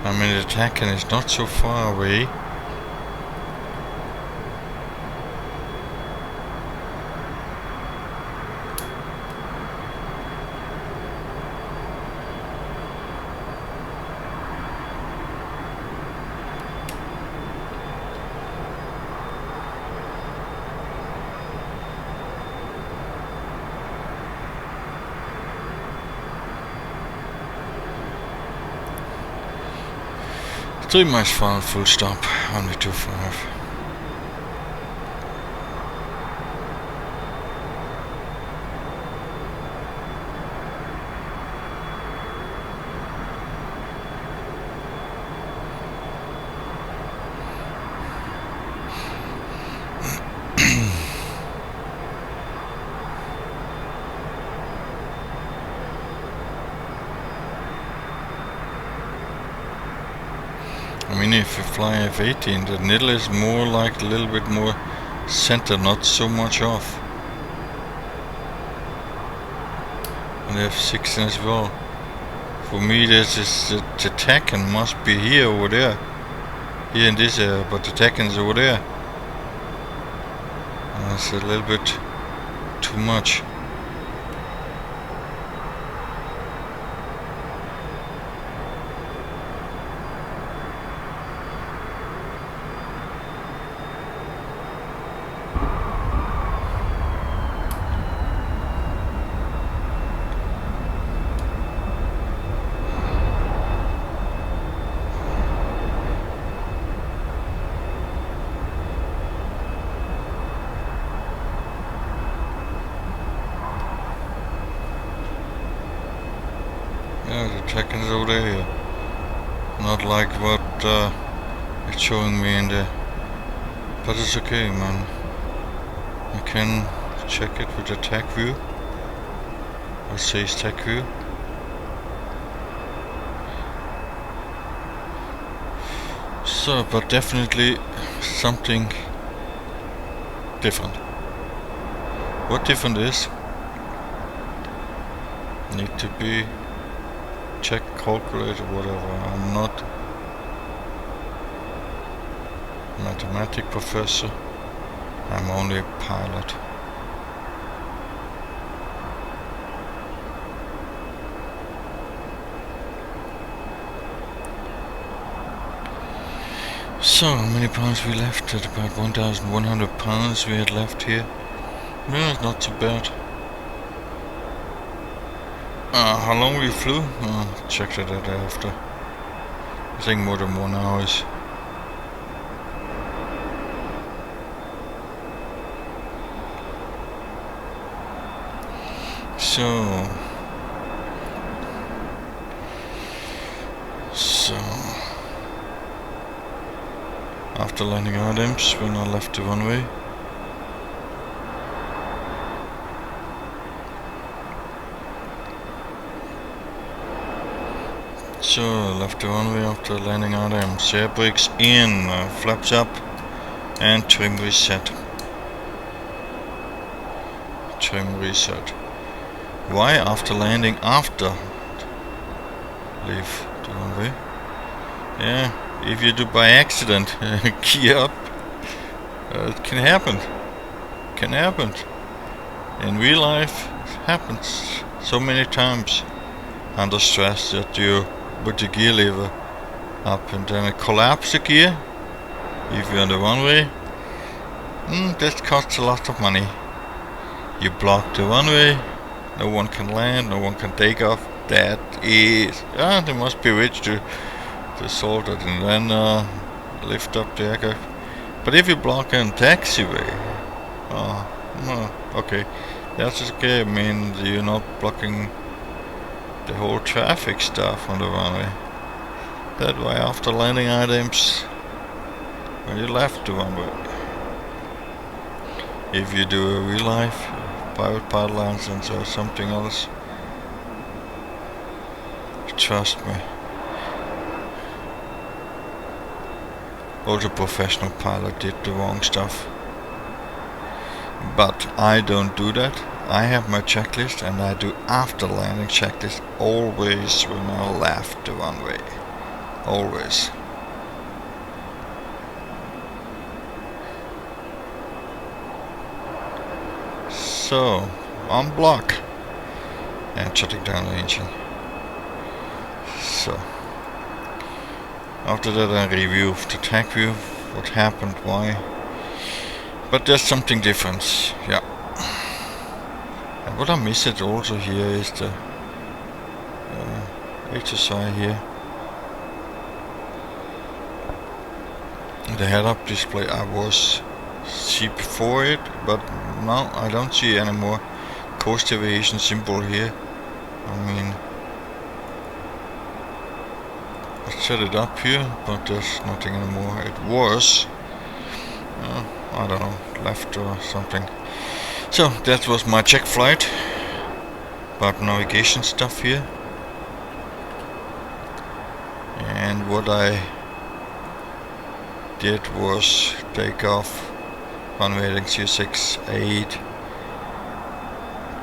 I mean, the TACAN is not so far away. Three miles final, full stop, only 25. I mean, if you fly F-18, the needle is more like a little bit more center, not so much off. And F-16 as well. For me, this is the TACAN must be here over there. Here in this area, but the TACAN is over there. That's a little bit too much. Yeah, the TACAN is over there. Not like what it's showing me in the... But it's okay, man. You can check it with the TAC view. It says TAC view. So, but definitely something different. What different is? Need to be check, calculate, whatever. I'm not a mathematics professor. I'm only a pilot. So, how many pounds we left? At about 1,100 pounds we had left here. Yeah, it's not too bad. How long we flew? Checked it out after. I think more than 1 hour. So after landing items, when I left the runway, So, left the runway after landing items. Air brakes in, flaps up, and trim reset. Trim reset. Why after landing after? Leave the runway. Yeah, if you do by accident, key up, it can happen. Can happen. In real life, it happens so many times under stress that you put the gear lever up and then it collapses the gear. If you're on the runway, that costs a lot of money. You block the runway, no one can land, no one can take off. That is, they must be rich to solve it and then lift up the aircraft. But if you block a taxiway, okay, that's okay. I mean, you're not blocking the whole traffic stuff on the runway. That way, after landing items, when you left the runway. If you do a real life private pilot license or something else, trust me. Also, professional pilot did the wrong stuff. But I don't do that. I have my checklist and I do after landing checklist always when I left the runway. Always. So, on block and shutting down the engine. So, after that I review the tag view, what happened, why. But there's something different, yeah. And what I missed also here is the HSI here. The head-up display I was see before it, but now I don't see anymore coast deviation symbol here. I mean, I set it up here, but there's nothing anymore. It was, I don't know, left or something. So that was my check flight, about navigation stuff here. And what I did was take off runway heading 068,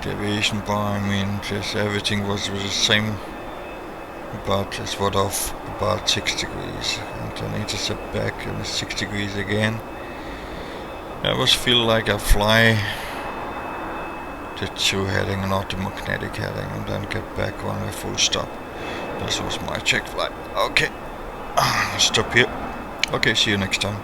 deviation bar, I mean, just everything was the same, but it's what off about 6 degrees, and then intercept back and 6 degrees again. I was feel like I fly the true heading and not the magnetic heading, and then get back on a full stop. This was my check flight. Okay, stop here. Okay, see you next time.